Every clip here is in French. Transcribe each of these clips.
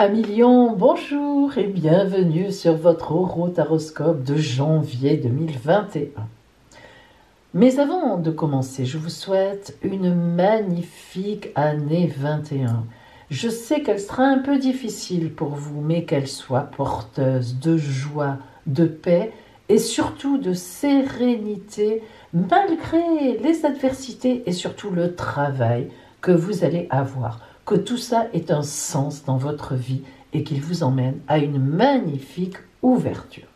Amis Lion, bonjour et bienvenue sur votre horotaroscope de janvier 2021. Mais avant de commencer, je vous souhaite une magnifique année 21. Je sais qu'elle sera un peu difficile pour vous, mais qu'elle soit porteuse de joie, de paix et surtout de sérénité, malgré les adversités et surtout le travail que vous allez avoir. Que tout ça ait un sens dans votre vie et qu'il vous emmène à une magnifique ouverture.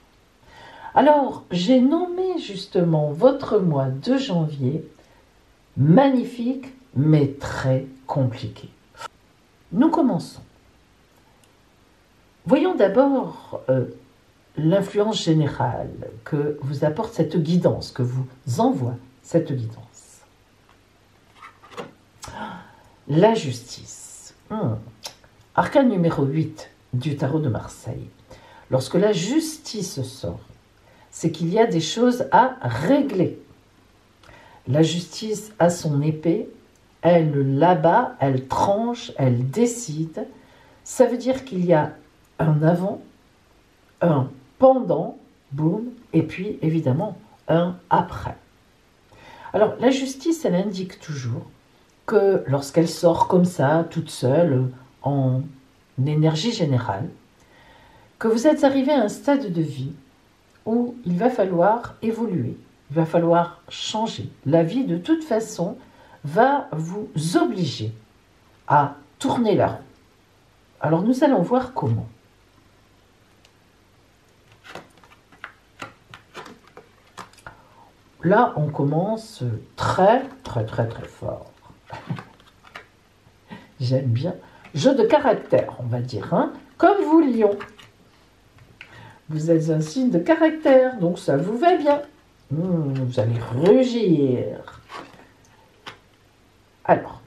Alors, j'ai nommé justement votre mois de janvier magnifique mais très compliqué. Nous commençons. Voyons d'abord l'influence générale que vous apporte cette guidance, que vous envoie cette guidance. La justice. Arcane numéro 8 du tarot de Marseille. Lorsque la justice sort, c'est qu'il y a des choses à régler. La justice a son épée, elle l'abat, elle tranche, elle décide. Ça veut dire qu'il y a un avant, un pendant, boum, et puis évidemment un après. Alors la justice, elle indique toujours que lorsqu'elle sort comme ça, toute seule, en énergie générale, que vous êtes arrivé à un stade de vie où il va falloir évoluer, il va falloir changer. La vie, de toute façon, va vous obliger à tourner la roue. Alors nous allons voir comment. Là, on commence très fort. J'aime bien. Jeu de caractère, on va dire, hein, comme vous, Lion. Vous êtes un signe de caractère, donc ça vous va bien. Vous allez rugir. Alors,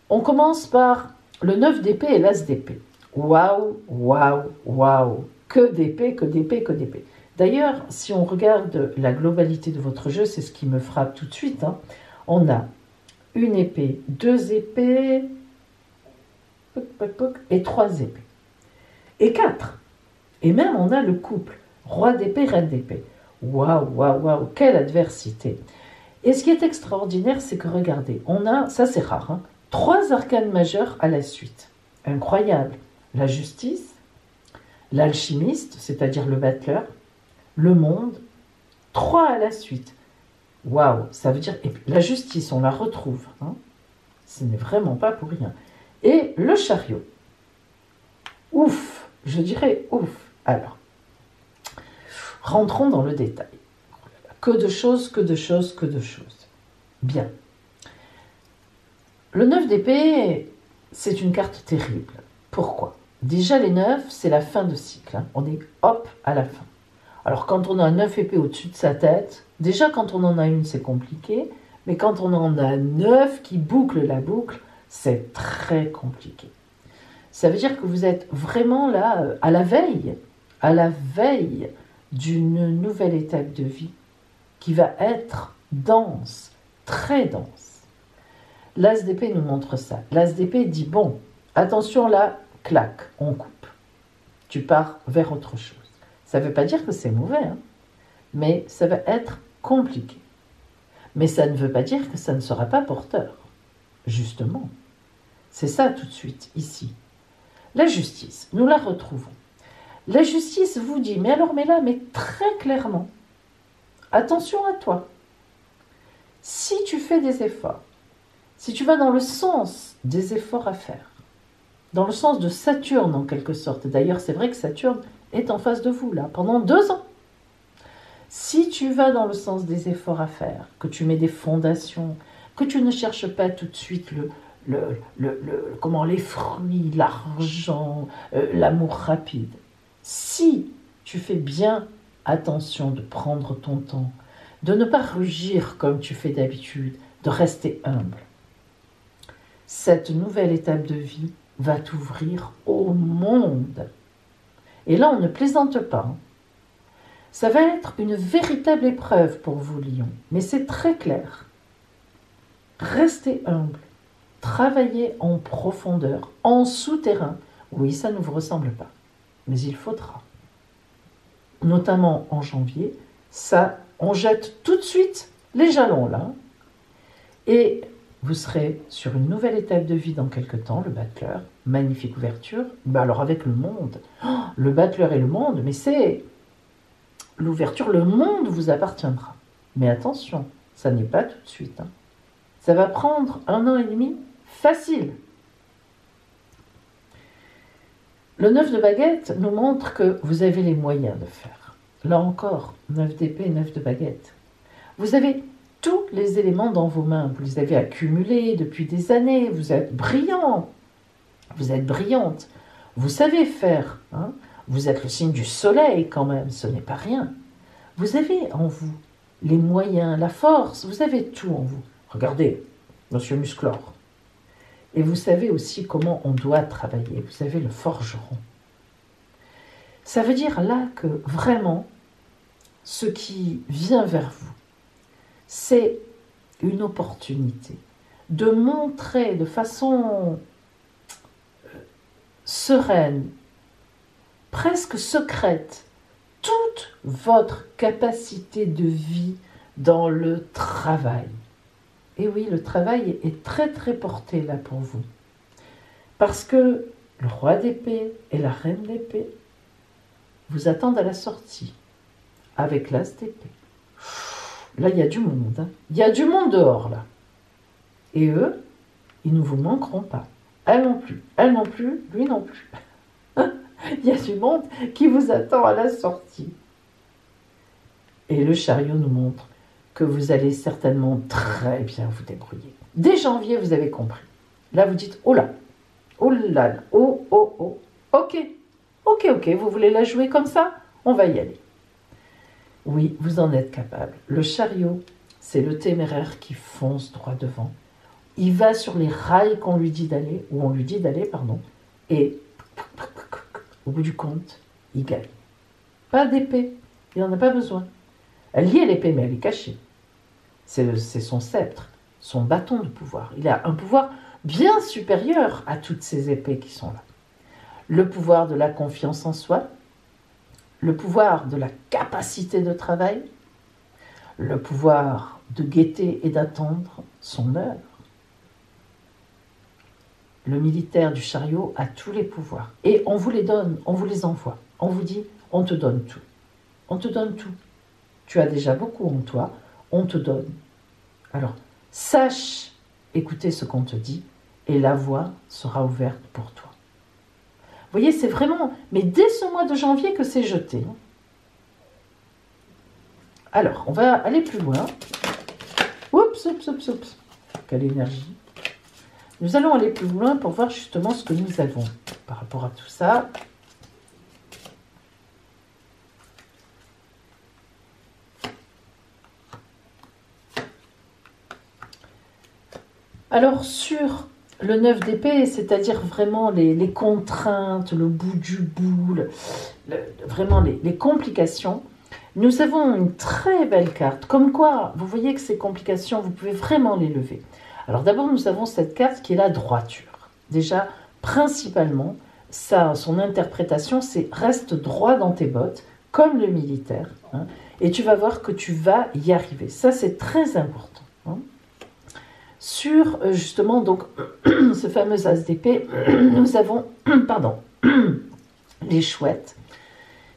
on commence par le 9 d'épée et l'as d'épée. Waouh, waouh, waouh. Que d'épée, que d'épée, que d'épée. D'ailleurs, si on regarde la globalité de votre jeu, c'est ce qui me frappe tout de suite. Hein. On a une épée, deux épées, et trois épées. Et quatre. Et même on a le couple, roi d'épée, reine d'épée. Waouh, waouh, waouh, quelle adversité. Et ce qui est extraordinaire, c'est que regardez, on a, ça c'est rare, hein, 3 arcanes majeurs à la suite. Incroyable. La justice, l'alchimiste, c'est-à-dire le battleur, le monde, 3 à la suite. Waouh, ça veut dire, et la justice, on la retrouve. Hein, ce n'est vraiment pas pour rien. Et le chariot. Ouf, je dirais ouf. Alors, rentrons dans le détail. Que de choses, que de choses, que de choses. Bien. Le 9 d'épée, c'est une carte terrible. Pourquoi? Déjà, les 9, c'est la fin de cycle. Hein. On est hop à la fin. Alors, quand on a un 9 épée au-dessus de sa tête, déjà, quand on en a une, c'est compliqué. Mais quand on en a 9 qui bouclent la boucle, c'est très compliqué. Ça veut dire que vous êtes vraiment là, à la veille d'une nouvelle étape de vie qui va être dense, très dense. L'as d'épée nous montre ça. L'as d'épée dit, bon, attention là, clac, on coupe. Tu pars vers autre chose. Ça ne veut pas dire que c'est mauvais, hein, mais ça va être compliqué. Mais ça ne veut pas dire que ça ne sera pas porteur. Justement. C'est ça tout de suite, ici. La justice, nous la retrouvons. La justice vous dit, mais très clairement, attention à toi. Si tu fais des efforts, si tu vas dans le sens des efforts à faire, dans le sens de Saturne en quelque sorte, d'ailleurs c'est vrai que Saturne est en face de vous là, pendant 2 ans. Si tu vas dans le sens des efforts à faire, que tu mets des fondations, que tu ne cherches pas tout de suite les fruits, l'argent, l'amour rapide. Si tu fais bien attention de prendre ton temps, de ne pas rugir comme tu fais d'habitude, de rester humble, cette nouvelle étape de vie va t'ouvrir au monde. Et là, on ne plaisante pas. Hein. Ça va être une véritable épreuve pour vous, Lion, mais c'est très clair. Restez humble. Travaillez en profondeur, en souterrain. Oui, ça ne vous ressemble pas, mais il faudra. Notamment en janvier, ça, on jette tout de suite les jalons là, et vous serez sur une nouvelle étape de vie dans quelques temps, le battleur, magnifique ouverture, ben alors avec le monde, le battleur et le monde, mais c'est l'ouverture, le monde vous appartiendra. Mais attention, ça n'est pas tout de suite. Ça va prendre 1 an et demi, facile. Le 9 de baguette nous montre que vous avez les moyens de faire. Là encore, 9 d'épée, 9 de baguette. Vous avez tous les éléments dans vos mains. Vous les avez accumulés depuis des années. Vous êtes brillant. Vous êtes brillante. Vous savez faire. Vous êtes le signe du soleil quand même. Ce n'est pas rien. Vous avez en vous les moyens, la force. Vous avez tout en vous. Regardez, Monsieur Musclor. Et vous savez aussi comment on doit travailler. Vous savez le forgeron. Ça veut dire là que vraiment, ce qui vient vers vous, c'est une opportunité de montrer de façon sereine, presque secrète, toute votre capacité de vie dans le travail. Et oui, le travail est très très porté là pour vous. Parce que le roi d'épée et la reine d'épée vous attendent à la sortie avec l'as d'épée. Là, il y a du monde. Il y a du monde dehors, là. Et eux, ils ne vous manqueront pas. Elle non plus. Elle non plus, lui non plus. Il y a du monde qui vous attend à la sortie. Et le chariot nous montre que vous allez certainement très bien vous débrouiller. Dès janvier, vous avez compris. Là, vous dites, oh là, oh là, oh, oh, oh. Ok, vous voulez la jouer comme ça? On va y aller. Oui, vous en êtes capable. Le chariot, c'est le téméraire qui fonce droit devant. Il va sur les rails qu'on lui dit d'aller, ou on lui dit d'aller, pardon, et au bout du compte, il gagne. Pas d'épée, il n'en a pas besoin. Elle y est l'épée, mais elle est cachée. C'est son sceptre, son bâton de pouvoir. Il a un pouvoir bien supérieur à toutes ces épées qui sont là. Le pouvoir de la confiance en soi, le pouvoir de la capacité de travail, le pouvoir de guetter et d'attendre son heure. Le militaire du chariot a tous les pouvoirs. Et on vous les donne, on vous les envoie. On vous dit, on te donne tout. On te donne tout. Tu as déjà beaucoup en toi, on te donne. Alors, sache écouter ce qu'on te dit et la voie sera ouverte pour toi. Vous voyez, c'est vraiment, mais dès ce mois de janvier que c'est jeté. Alors, on va aller plus loin. Oups. Quelle énergie. Nous allons aller plus loin pour voir justement ce que nous avons par rapport à tout ça. Alors, sur le 9 d'épée, c'est-à-dire vraiment les contraintes, le bout du bout, vraiment les complications, nous avons une très belle carte. Comme quoi, vous voyez que ces complications, vous pouvez vraiment les lever. Alors d'abord, nous avons cette carte qui est la droiture. Déjà, principalement, son interprétation, c'est reste droit dans tes bottes, comme le militaire, et tu vas voir que tu vas y arriver. Ça, c'est très important. Sur justement donc ce fameux as d'épée, nous avons les chouettes,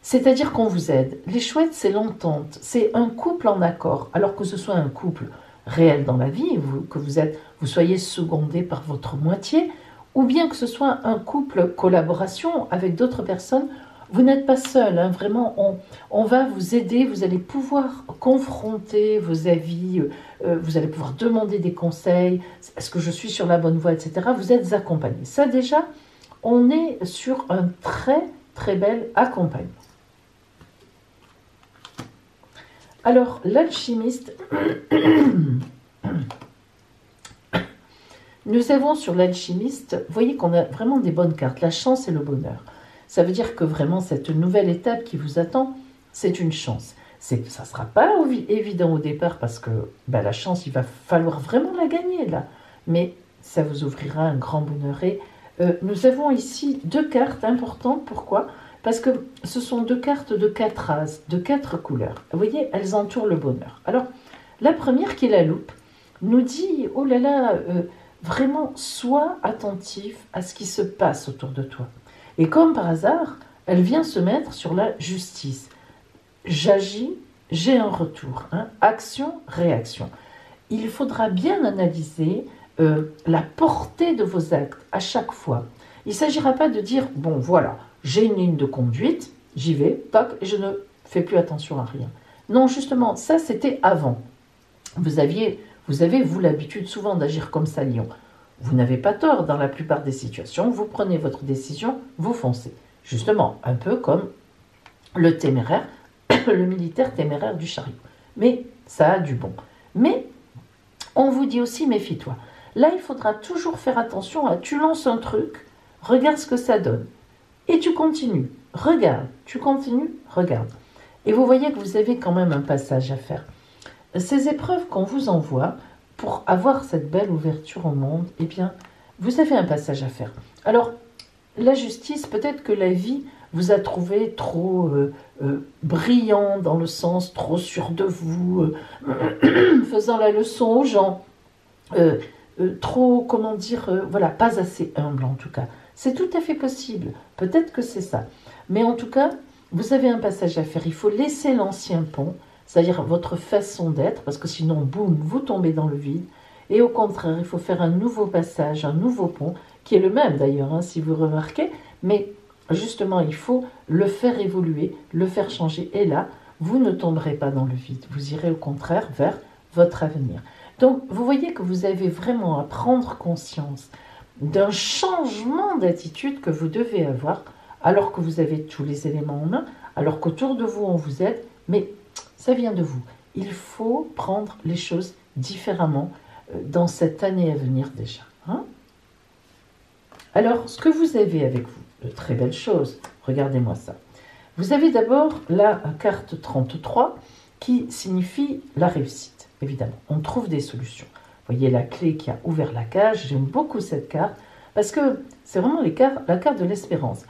c'est-à-dire qu'on vous aide. Les chouettes, c'est l'entente, c'est un couple en accord, alors que ce soit un couple réel dans la vie, que vous soyez secondé par votre moitié, ou bien que ce soit un couple collaboration avec d'autres personnes. Vous n'êtes pas seul, vraiment, on va vous aider, vous allez pouvoir confronter vos avis, vous allez pouvoir demander des conseils, est-ce que je suis sur la bonne voie, etc. Vous êtes accompagné. Ça déjà, on est sur un très très bel accompagnement. Alors, l'alchimiste, nous avons sur l'alchimiste, vous voyez qu'on a vraiment des bonnes cartes, la chance et le bonheur. Ça veut dire que vraiment, cette nouvelle étape qui vous attend, c'est une chance. Ça ne sera pas évident au départ parce que la chance, il va falloir vraiment la gagner là. Mais ça vous ouvrira un grand bonheur. Et Nous avons ici deux cartes importantes. Pourquoi? Parce que ce sont deux cartes de 4 as, de 4 couleurs. Vous voyez, elles entourent le bonheur. Alors, la première, qui est la loupe, nous dit, oh là là, vraiment, sois attentif à ce qui se passe autour de toi. Et comme par hasard, elle vient se mettre sur la justice. J'agis, j'ai un retour. Hein. Action, réaction. Il faudra bien analyser la portée de vos actes à chaque fois. Il ne s'agira pas de dire, bon voilà, j'ai une ligne de conduite, j'y vais, toc, et je ne fais plus attention à rien. Non, justement, ça c'était avant. Vous avez, vous, l'habitude souvent d'agir comme ça, lion. Vous n'avez pas tort dans la plupart des situations, vous prenez votre décision, vous foncez. Justement, un peu comme le téméraire, le militaire téméraire du chariot. Mais ça a du bon. Mais on vous dit aussi, méfie-toi. Là, il faudra toujours faire attention à, tu lances un truc, regarde ce que ça donne. Et tu continues, regarde, tu continues, regarde. Et vous voyez que vous avez quand même un passage à faire. Ces épreuves qu'on vous envoie, pour avoir cette belle ouverture au monde, eh bien, vous avez un passage à faire. Alors, la justice, peut-être que la vie vous a trouvé trop brillant dans le sens, trop sûr de vous, faisant la leçon aux gens, trop, comment dire, voilà, pas assez humble en tout cas. C'est tout à fait possible, peut-être que c'est ça. Mais en tout cas, vous avez un passage à faire. Il faut laisser l'ancien pont, c'est-à-dire votre façon d'être, parce que sinon, boum, vous tombez dans le vide. Et au contraire, il faut faire un nouveau passage, un nouveau pont, qui est le même d'ailleurs, hein, si vous remarquez, mais justement, il faut le faire évoluer, le faire changer. Et là, vous ne tomberez pas dans le vide. Vous irez au contraire vers votre avenir. Donc, vous voyez que vous avez vraiment à prendre conscience d'un changement d'attitude que vous devez avoir, alors que vous avez tous les éléments en main, alors qu'autour de vous, on vous aide, mais ça vient de vous. Il faut prendre les choses différemment dans cette année à venir déjà. Hein? Alors, ce que vous avez avec vous, de très belles choses, regardez-moi ça. Vous avez d'abord la carte 33 qui signifie la réussite, évidemment. On trouve des solutions. Vous voyez la clé qui a ouvert la cage, j'aime beaucoup cette carte, parce que c'est vraiment la carte de l'espérance.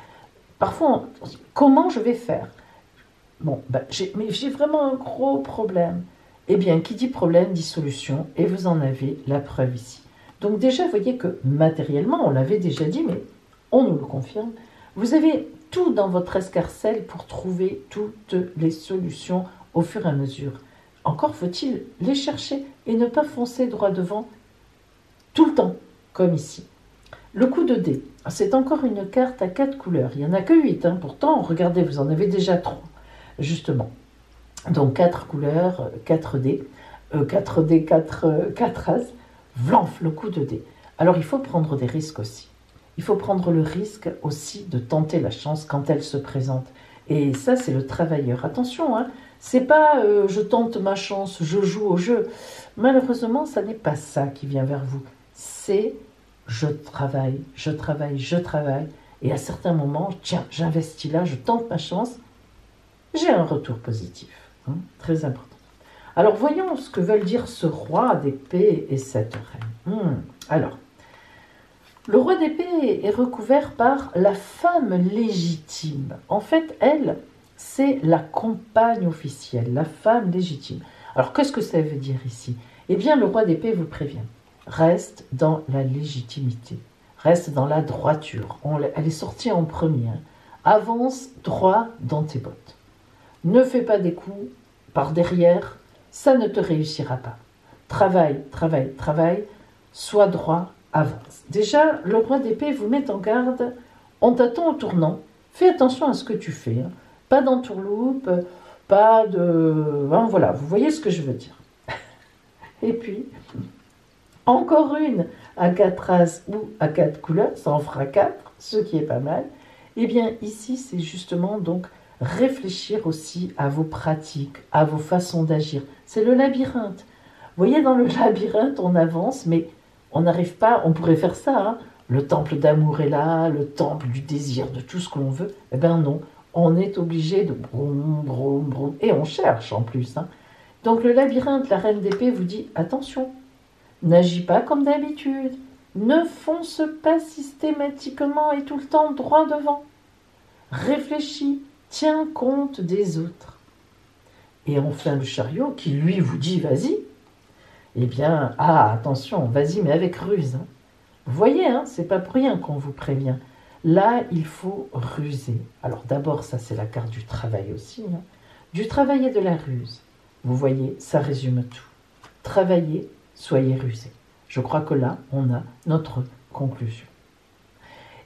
Parfois, on se dit, comment je vais faire? Bon, mais j'ai vraiment un gros problème. Eh bien, qui dit problème dit solution, et vous en avez la preuve ici. Donc déjà, vous voyez que matériellement, on l'avait déjà dit, mais on nous le confirme, vous avez tout dans votre escarcelle pour trouver toutes les solutions au fur et à mesure. Encore faut-il les chercher et ne pas foncer droit devant tout le temps, comme ici. Le coup de dé, c'est encore une carte à 4 couleurs. Il n'y en a que 8, hein. Pourtant, regardez, vous en avez déjà 3, justement. Donc 4 couleurs, 4 dés, 4 dés, 4 as, vlanf, le coup de dé. Alors il faut prendre des risques aussi. Il faut prendre le risque aussi de tenter la chance quand elle se présente. Et ça, c'est le travailleur. Attention, hein, c'est pas je tente ma chance, je joue au jeu. Malheureusement, ça n'est pas ça qui vient vers vous. C'est je travaille, je travaille, je travaille. Et à certains moments, tiens, j'investis là, je tente ma chance. J'ai un retour positif. Hein, très important. Alors, voyons ce que veulent dire ce roi d'épée et cette reine. Alors, le roi d'épée est recouvert par la femme légitime. En fait, elle, c'est la compagne officielle, la femme légitime. Alors, qu'est-ce que ça veut dire ici? Eh bien, le roi d'épée vous prévient. Reste dans la légitimité. Reste dans la droiture. Elle est sortie en premier. Hein. Avance droit dans tes bottes. Ne fais pas des coups par derrière. Ça ne te réussira pas. Travaille, travaille, travaille. Sois droit, avance. Déjà, le roi d'épée vous met en garde. On t'attend au tournant. Fais attention à ce que tu fais. Hein. Pas d'entourloupe, pas de... Hein, voilà, vous voyez ce que je veux dire. Et puis, encore une à 4 as ou à 4 couleurs, ça en fera 4, ce qui est pas mal. Eh bien, ici, c'est justement donc réfléchir aussi à vos pratiques, à vos façons d'agir. C'est le labyrinthe. Vous voyez, dans le labyrinthe, on avance, mais on n'arrive pas, on pourrait faire ça, hein. Le temple d'amour est là, le temple du désir, de tout ce que l'on veut. Eh bien non, on est obligé de broum, broum, broum, et on cherche en plus. Hein. Donc le labyrinthe, la reine d'épée vous dit, attention, n'agis pas comme d'habitude, Ne fonce pas systématiquement et tout le temps droit devant. Réfléchis, tiens compte des autres. Et enfin le chariot qui lui vous dit vas-y, eh bien, attention, vas-y mais avec ruse. Hein. Vous voyez, hein, c'est pas pour rien qu'on vous prévient. Là, il faut ruser. Alors d'abord, ça c'est la carte du travail aussi. Hein. Du travail et de la ruse. Vous voyez, ça résume tout. Travaillez, soyez rusés. Je crois que là, on a notre conclusion.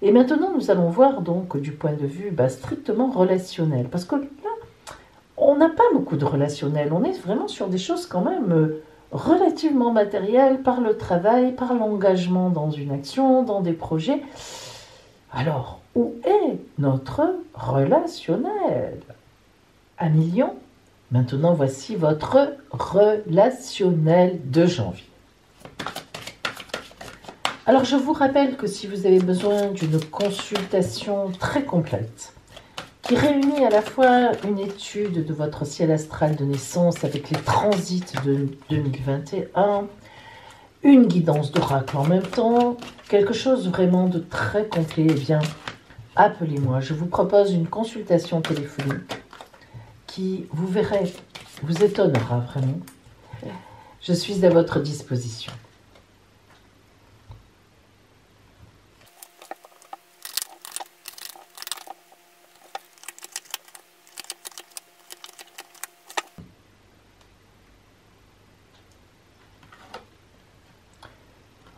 Et maintenant, nous allons voir donc du point de vue strictement relationnel. Parce que là, on n'a pas beaucoup de relationnel. On est vraiment sur des choses quand même relativement matérielles, par le travail, par l'engagement dans une action, dans des projets. Alors, où est notre relationnel? À million. Maintenant, voici votre relationnel de janvier. Alors, je vous rappelle que si vous avez besoin d'une consultation très complète, qui réunit à la fois une étude de votre ciel astral de naissance avec les transits de 2021, une guidance d'oracle en même temps, quelque chose vraiment de très complet, eh bien, appelez-moi. Je vous propose une consultation téléphonique qui, vous verrez, vous étonnera vraiment. Je suis à votre disposition.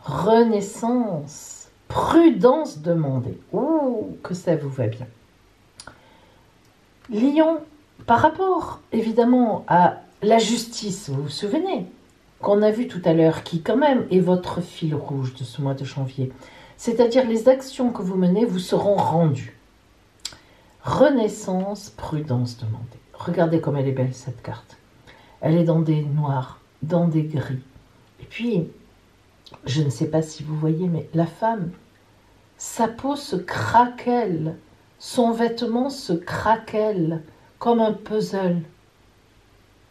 Renaissance, prudence demandée. Oh, que ça vous va bien. Lion, par rapport évidemment à la justice, vous vous souvenez, qu'on a vu tout à l'heure, qui quand même est votre fil rouge de ce mois de janvier, c'est-à-dire les actions que vous menez vous seront rendues. Renaissance, prudence demandée. Regardez comme elle est belle cette carte. Elle est dans des noirs, dans des gris. Et puis, je ne sais pas si vous voyez, mais la femme, sa peau se craquelle, son vêtement se craquelle comme un puzzle.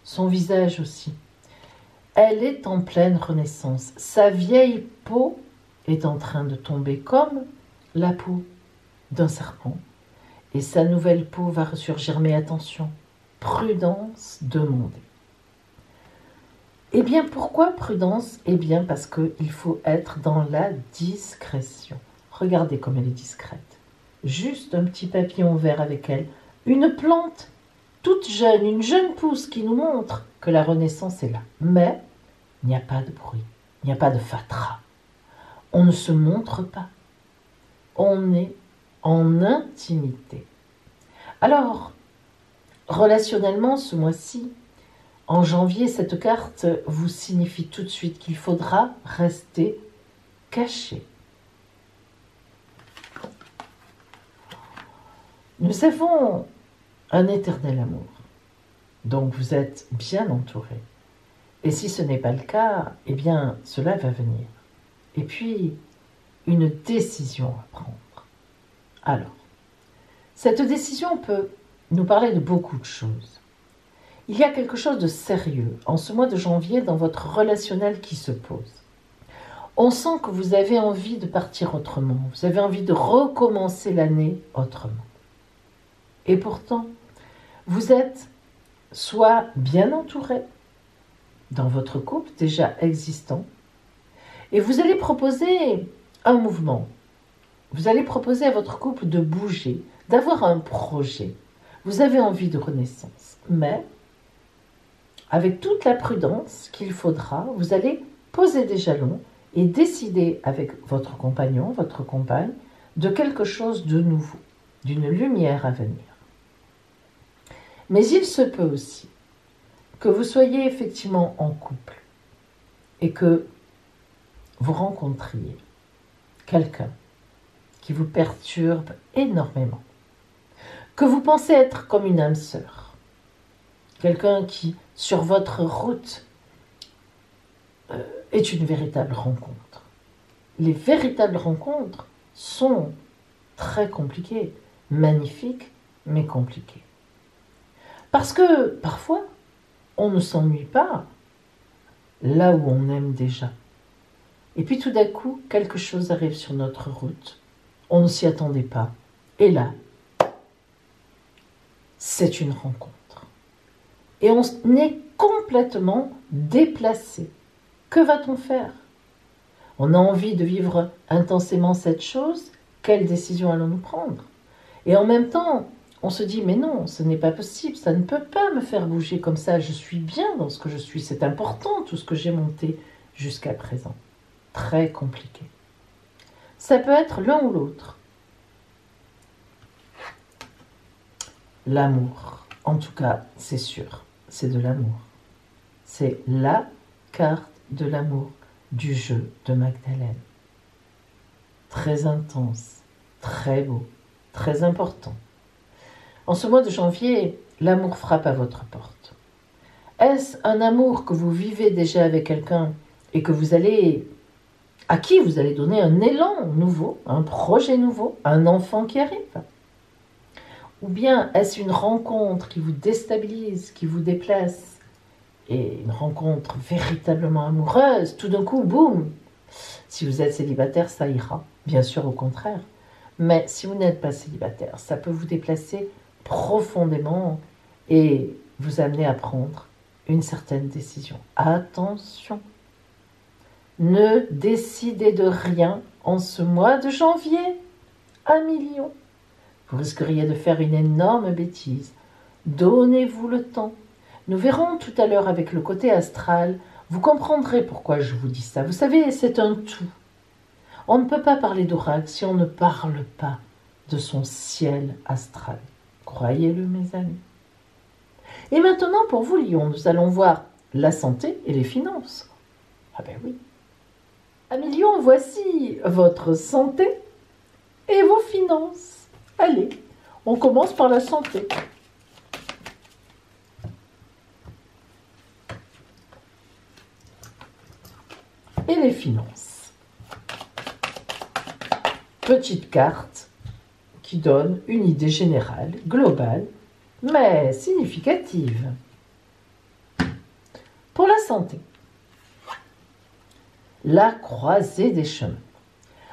Son visage aussi. Elle est en pleine renaissance. Sa vieille peau est en train de tomber comme la peau d'un serpent. Et sa nouvelle peau va ressurgir. Mais attention, prudence demandée. Eh bien, pourquoi prudence? Eh bien, parce qu'il faut être dans la discrétion. Regardez comme elle est discrète. Juste un petit papillon vert avec elle. Une plante toute jeune, une jeune pousse qui nous montre que la renaissance est là. Mais il n'y a pas de bruit, il n'y a pas de fatras. On ne se montre pas. On est en intimité. Alors, relationnellement, ce mois-ci, en janvier, cette carte vous signifie tout de suite qu'il faudra rester caché. Nous avons un éternel amour, donc vous êtes bien entouré. Et si ce n'est pas le cas, eh bien, cela va venir. Et puis, une décision à prendre. Alors, cette décision peut nous parler de beaucoup de choses. Il y a quelque chose de sérieux en ce mois de janvier dans votre relationnel qui se pose. On sent que vous avez envie de partir autrement, vous avez envie de recommencer l'année autrement. Et pourtant, vous êtes soit bien entouré dans votre couple déjà existant, et vous allez proposer un mouvement. Vous allez proposer à votre couple de bouger, d'avoir un projet. Vous avez envie de renaissance, mais avec toute la prudence qu'il faudra, vous allez poser des jalons et décider avec votre compagnon, votre compagne, de quelque chose de nouveau, d'une lumière à venir. Mais il se peut aussi que vous soyez effectivement en couple et que vous rencontriez quelqu'un qui vous perturbe énormément, que vous pensez être comme une âme sœur, quelqu'un qui, sur votre route, est une véritable rencontre. Les véritables rencontres sont très compliquées, magnifiques, mais compliquées. Parce que, parfois, on ne s'ennuie pas là où on aime déjà. Et puis tout d'un coup, quelque chose arrive sur notre route. On ne s'y attendait pas. Et là, c'est une rencontre. Et on est complètement déplacé. Que va-t-on faire? On a envie de vivre intensément cette chose. Quelle décision allons-nous prendre? Et en même temps, on se dit, mais non, ce n'est pas possible, ça ne peut pas me faire bouger comme ça. Je suis bien dans ce que je suis. C'est important, tout ce que j'ai monté jusqu'à présent. Très compliqué. Ça peut être l'un ou l'autre. L'amour, en tout cas, c'est sûr, c'est de l'amour. C'est la carte de l'amour du jeu de Magdalene. Très intense, très beau, très important. En ce mois de janvier, l'amour frappe à votre porte. Est-ce un amour que vous vivez déjà avec quelqu'un et à qui vous allez donner un élan nouveau, un projet nouveau, un enfant qui arrive? Ou bien est-ce une rencontre qui vous déstabilise, qui vous déplace, et une rencontre véritablement amoureuse, tout d'un coup, boum! Si vous êtes célibataire, ça ira, bien sûr au contraire. Mais si vous n'êtes pas célibataire, ça peut vous déplacer profondément et vous amener à prendre une certaine décision. Attention! Ne décidez de rien en ce mois de janvier. 1 million. Vous risqueriez de faire une énorme bêtise. Donnez-vous le temps. Nous verrons tout à l'heure avec le côté astral. Vous comprendrez pourquoi je vous dis ça. Vous savez, c'est un tout. On ne peut pas parler d'oracle si on ne parle pas de son ciel astral. Croyez-le, mes amis. Et maintenant, pour vous, Lion, nous allons voir la santé et les finances. Ah ben oui. Amis Lion, voici votre santé et vos finances. Allez, on commence par la santé. Et les finances. Petite carte qui donne une idée générale, globale, mais significative. Pour la santé, la croisée des chemins.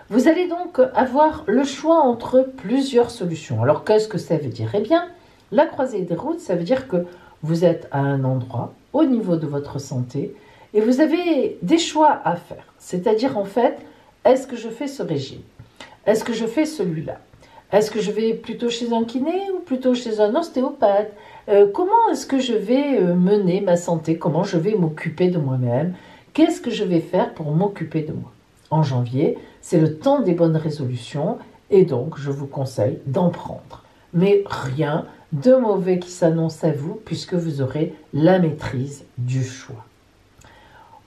Vous allez donc avoir le choix entre plusieurs solutions. Alors, qu'est-ce que ça veut dire? Eh bien, la croisée des routes, ça veut dire que vous êtes à un endroit, au niveau de votre santé, et vous avez des choix à faire. C'est-à-dire, en fait, est-ce que je fais ce régime? Est-ce que je fais celui-là? Est-ce que je vais plutôt chez un kiné ou plutôt chez un ostéopathe? Comment est-ce que je vais mener ma santé? Comment je vais m'occuper de moi-même? Qu'est-ce que je vais faire pour m'occuper de moi? En janvier, c'est le temps des bonnes résolutions et donc je vous conseille d'en prendre. Mais rien de mauvais qui s'annonce à vous puisque vous aurez la maîtrise du choix.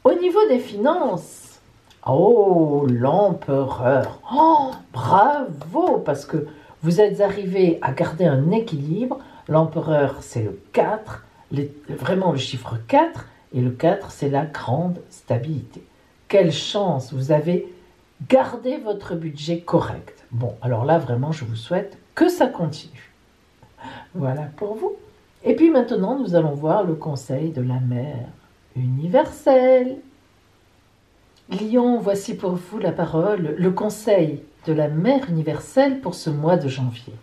Au niveau des finances, oh, l'empereur, oh, bravo, parce que vous êtes arrivé à garder un équilibre. L'empereur, c'est le 4, vraiment le chiffre 4, et le 4, c'est la grande stabilité. Quelle chance, vous avez gardé votre budget correct. Bon, alors là, vraiment, je vous souhaite que ça continue. Voilà pour vous. Et puis maintenant, nous allons voir le conseil de la mère universelle. Lion, voici pour vous la parole, le conseil de la mère universelle pour ce mois de janvier.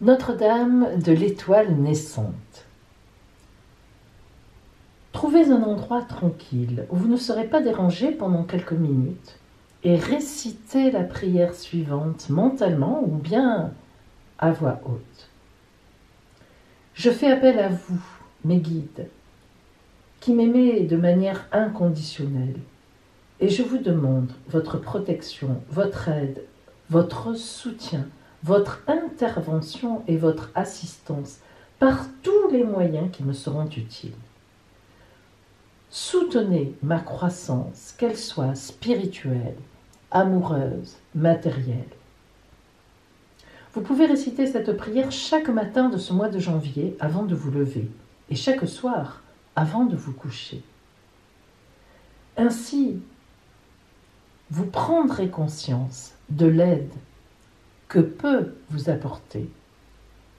Notre-Dame de l'étoile naissante. Trouvez un endroit tranquille où vous ne serez pas dérangé pendant quelques minutes et récitez la prière suivante mentalement ou bien à voix haute. Je fais appel à vous, mes guides, qui m'aimez de manière inconditionnelle, et je vous demande votre protection, votre aide, votre soutien, votre intervention et votre assistance par tous les moyens qui me seront utiles. Soutenez ma croissance, qu'elle soit spirituelle, amoureuse, matérielle. Vous pouvez réciter cette prière chaque matin de ce mois de janvier avant de vous lever et chaque soir avant de vous coucher. Ainsi, vous prendrez conscience de l'aide que peut vous apporter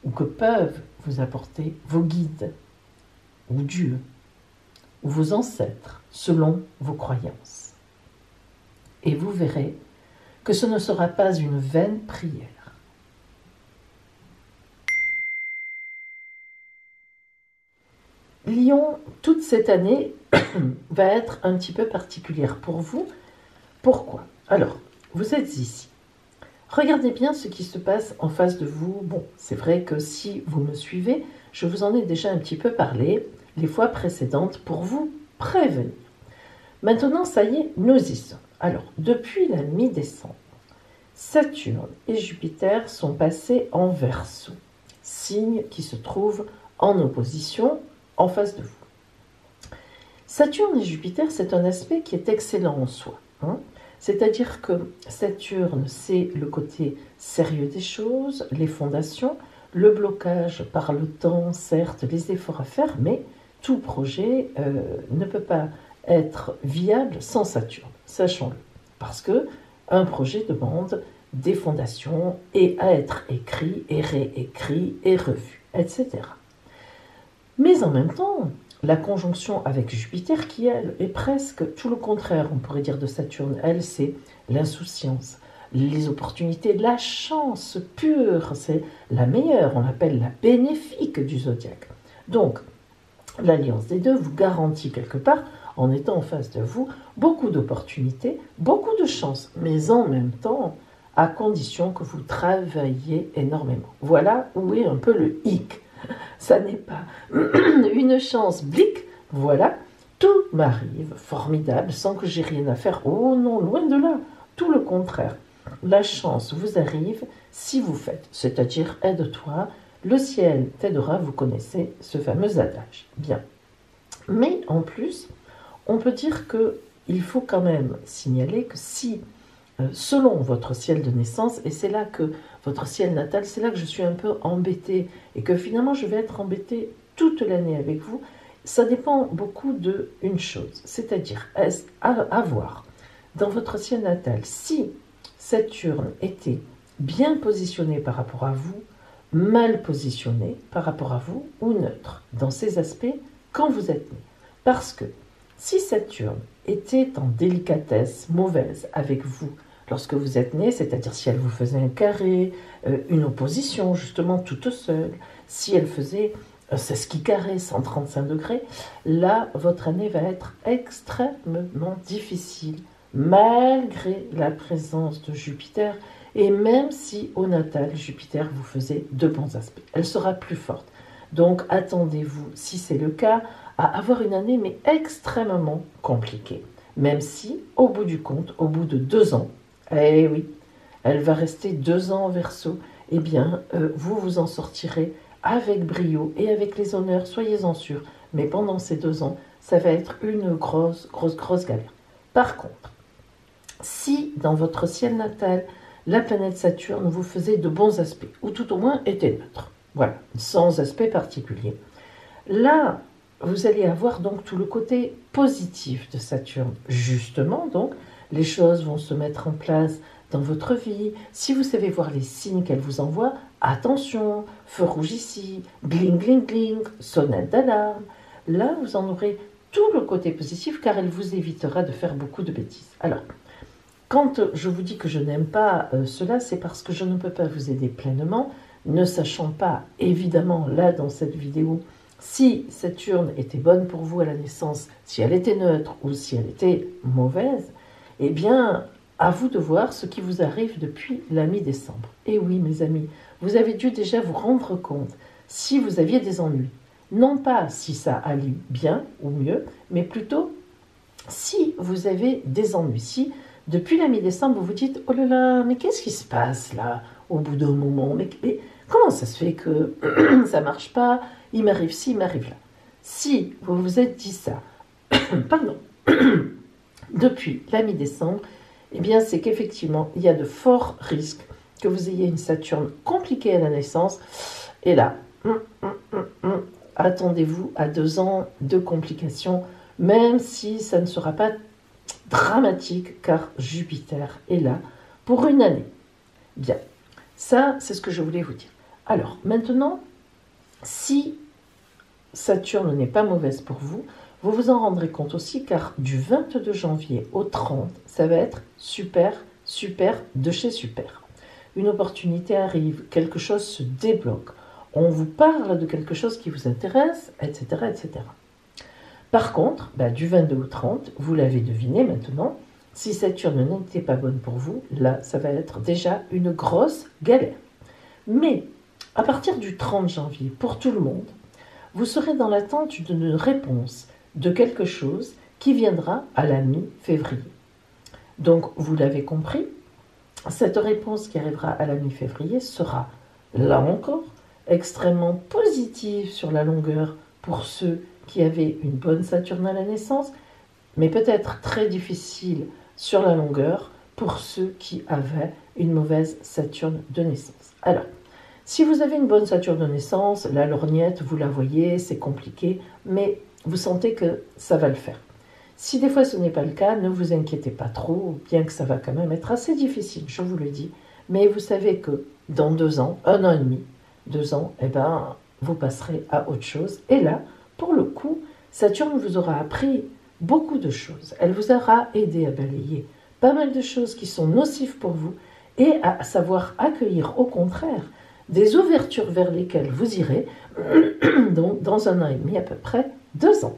ou que peuvent vous apporter vos guides ou Dieu ou vos ancêtres selon vos croyances. Et vous verrez que ce ne sera pas une vaine prière. Lion, toute cette année va être un petit peu particulière pour vous. Pourquoi? Alors, vous êtes ici. Regardez bien ce qui se passe en face de vous. Bon, c'est vrai que si vous me suivez, je vous en ai déjà un petit peu parlé les fois précédentes pour vous prévenir. Maintenant, ça y est, nous y sommes. Alors, depuis la mi-décembre, Saturne et Jupiter sont passés en Verseau, signe qui se trouve en opposition en face de vous. Saturne et Jupiter, c'est un aspect qui est excellent en soi. C'est-à-dire que Saturne, c'est le côté sérieux des choses, les fondations, le blocage par le temps, certes, les efforts à faire, mais tout projet ne peut pas être viable sans Saturne, sachons-le. Parce que un projet demande des fondations et à être écrit et réécrit et revu, etc. Mais en même temps, la conjonction avec Jupiter, qui elle est presque tout le contraire, on pourrait dire, de Saturne, elle c'est l'insouciance, les opportunités, la chance pure, c'est la meilleure, on l'appelle la bénéfique du zodiaque. Donc, l'alliance des deux vous garantit quelque part, en étant en face de vous, beaucoup d'opportunités, beaucoup de chances, mais en même temps, à condition que vous travailliez énormément. Voilà où est un peu le hic. Ça n'est pas une chance blic, voilà, tout m'arrive, formidable, sans que j'ai rien à faire. Oh non, loin de là, tout le contraire. La chance vous arrive si vous faites, c'est-à-dire aide-toi, le ciel t'aidera, vous connaissez ce fameux adage. Bien. Mais en plus, on peut dire qu'il faut quand même signaler que si, selon votre ciel de naissance, et c'est là que votre ciel natal, c'est là que je suis un peu embêtée, et que finalement je vais être embêtée toute l'année avec vous, ça dépend beaucoup d'une chose, c'est-à-dire à voir dans votre ciel natal, si Saturne était bien positionné par rapport à vous, mal positionné par rapport à vous, ou neutre dans ces aspects quand vous êtes né. Parce que si Saturne était en délicatesse mauvaise avec vous lorsque vous êtes né, c'est-à-dire si elle vous faisait un carré, une opposition justement toute seule, si elle faisait c'est ce qui carré 135 degrés, là votre année va être extrêmement difficile malgré la présence de Jupiter et même si au natal Jupiter vous faisait de bons aspects. Elle sera plus forte. Donc attendez-vous, si c'est le cas, à avoir une année mais extrêmement compliquée. Même si, au bout du compte, au bout de 2 ans, eh oui, elle va rester 2 ans en Verseau, eh bien, vous vous en sortirez avec brio et avec les honneurs, soyez-en sûrs. Mais pendant ces 2 ans, ça va être une grosse galère. Par contre, si dans votre ciel natal, la planète Saturne vous faisait de bons aspects, ou tout au moins était neutre, voilà, sans aspect particulier, là, vous allez avoir donc tout le côté positif de Saturne. Justement, donc, les choses vont se mettre en place dans votre vie. Si vous savez voir les signes qu'elle vous envoie, attention, feu rouge ici, gling, gling, gling, sonnette d'alarme. Là, vous en aurez tout le côté positif car elle vous évitera de faire beaucoup de bêtises. Alors, quand je vous dis que je n'aime pas cela, c'est parce que je ne peux pas vous aider pleinement, ne sachant pas, évidemment, là, dans cette vidéo, si Saturne était bonne pour vous à la naissance, si elle était neutre ou si elle était mauvaise, eh bien, à vous de voir ce qui vous arrive depuis la mi-décembre. Et oui, mes amis, vous avez dû déjà vous rendre compte si vous aviez des ennuis. Non pas si ça allait bien ou mieux, mais plutôt si vous avez des ennuis. Si depuis la mi-décembre, vous vous dites « Oh là là, mais qu'est-ce qui se passe là au bout d'un moment mais comment ça se fait que ça marche pas? Il m'arrive ci, il m'arrive là. » Si vous vous êtes dit ça, pardon, depuis la mi-décembre, eh bien c'est qu'effectivement, il y a de forts risques que vous ayez une Saturne compliquée à la naissance. Et là, attendez-vous à 2 ans de complications, même si ça ne sera pas dramatique car Jupiter est là pour une année. Bien, ça c'est ce que je voulais vous dire. Alors maintenant, si Saturne n'est pas mauvaise pour vous, vous vous en rendrez compte aussi car du 22 janvier au 30, ça va être super, super de chez super. Une opportunité arrive, quelque chose se débloque, on vous parle de quelque chose qui vous intéresse, etc. etc. Par contre, du 22 au 30, vous l'avez deviné maintenant, si Saturne n'était pas bonne pour vous, là, ça va être déjà une grosse galère. Mais, à partir du 30 janvier, pour tout le monde, vous serez dans l'attente d'une réponse de quelque chose qui viendra à la mi-février. Donc, vous l'avez compris, cette réponse qui arrivera à la mi-février sera, là encore, extrêmement positive sur la longueur pour ceux qui avaient une bonne Saturne à la naissance, mais peut-être très difficile sur la longueur pour ceux qui avaient une mauvaise Saturne de naissance. Alors, si vous avez une bonne Saturne de naissance, la lorgnette, vous la voyez, c'est compliqué, mais vous sentez que ça va le faire. Si des fois ce n'est pas le cas, ne vous inquiétez pas trop, bien que ça va quand même être assez difficile, je vous le dis. Mais vous savez que dans 2 ans, 1 an et demi, 2 ans, vous passerez à autre chose. Et là, pour le coup, Saturne vous aura appris beaucoup de choses. Elle vous aura aidé à balayer pas mal de choses qui sont nocives pour vous et à savoir accueillir au contraire des ouvertures vers lesquelles vous irez donc dans 1 an et demi, à peu près 2 ans.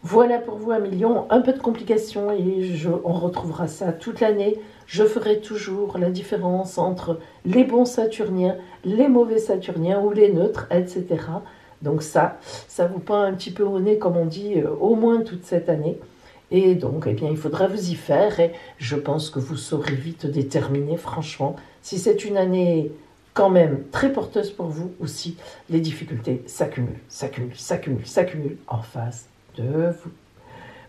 Voilà pour vous 1 million, un peu de complications et on retrouvera ça toute l'année. Je ferai toujours la différence entre les bons saturniens, les mauvais saturniens ou les neutres, etc. Donc ça vous pend un petit peu au nez, comme on dit, au moins toute cette année. Et donc, il faudra vous y faire et je pense que vous saurez vite déterminer, franchement, si c'est une année quand même très porteuse pour vous ou si les difficultés s'accumulent en face de vous.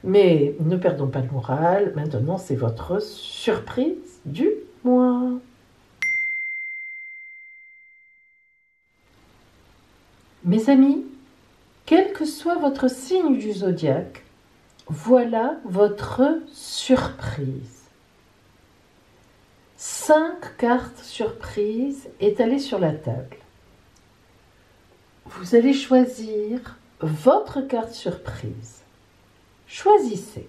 Mais ne perdons pas le moral, maintenant c'est votre surprise du mois. Mes amis, quel que soit votre signe du zodiaque, voilà votre surprise. 5 cartes surprises étalées sur la table. Vous allez choisir votre carte surprise. Choisissez.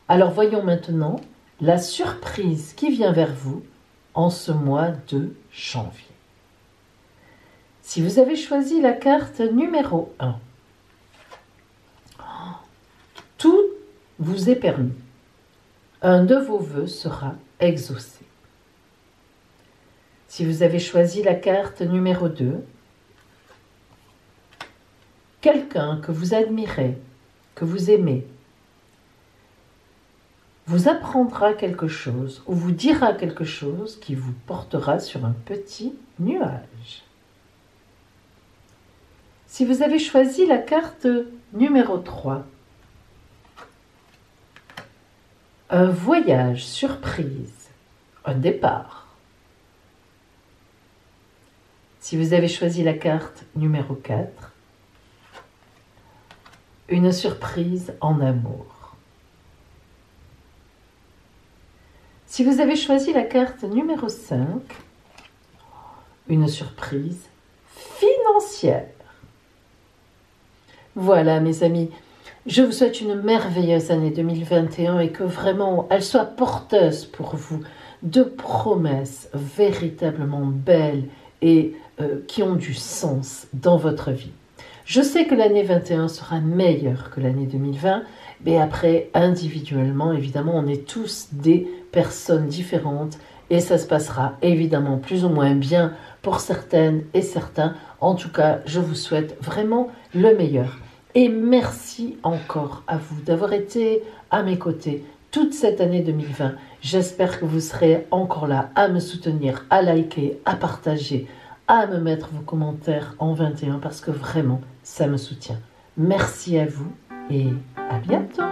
Alors voyons maintenant la surprise qui vient vers vous en ce mois de janvier. Si vous avez choisi la carte numéro 1, tout vous est permis. Un de vos vœux sera exaucé. Si vous avez choisi la carte numéro 2, quelqu'un que vous admirez, que vous aimez, vous apprendra quelque chose ou vous dira quelque chose qui vous portera sur un petit nuage. Si vous avez choisi la carte numéro 3, un voyage surprise, un départ. Si vous avez choisi la carte numéro 4, une surprise en amour. Si vous avez choisi la carte numéro 5, une surprise financière. Voilà mes amis, je vous souhaite une merveilleuse année 2021 et que vraiment elle soit porteuse pour vous de promesses véritablement belles et qui ont du sens dans votre vie. Je sais que l'année 21 sera meilleure que l'année 2020, mais après, individuellement, évidemment, on est tous des personnes différentes et ça se passera évidemment plus ou moins bien pour certaines et certains. En tout cas, je vous souhaite vraiment le meilleur. Et merci encore à vous d'avoir été à mes côtés toute cette année 2020. J'espère que vous serez encore là à me soutenir, à liker, à partager, à me mettre vos commentaires en 21 parce que vraiment, ça me soutient. Merci à vous et à bientôt.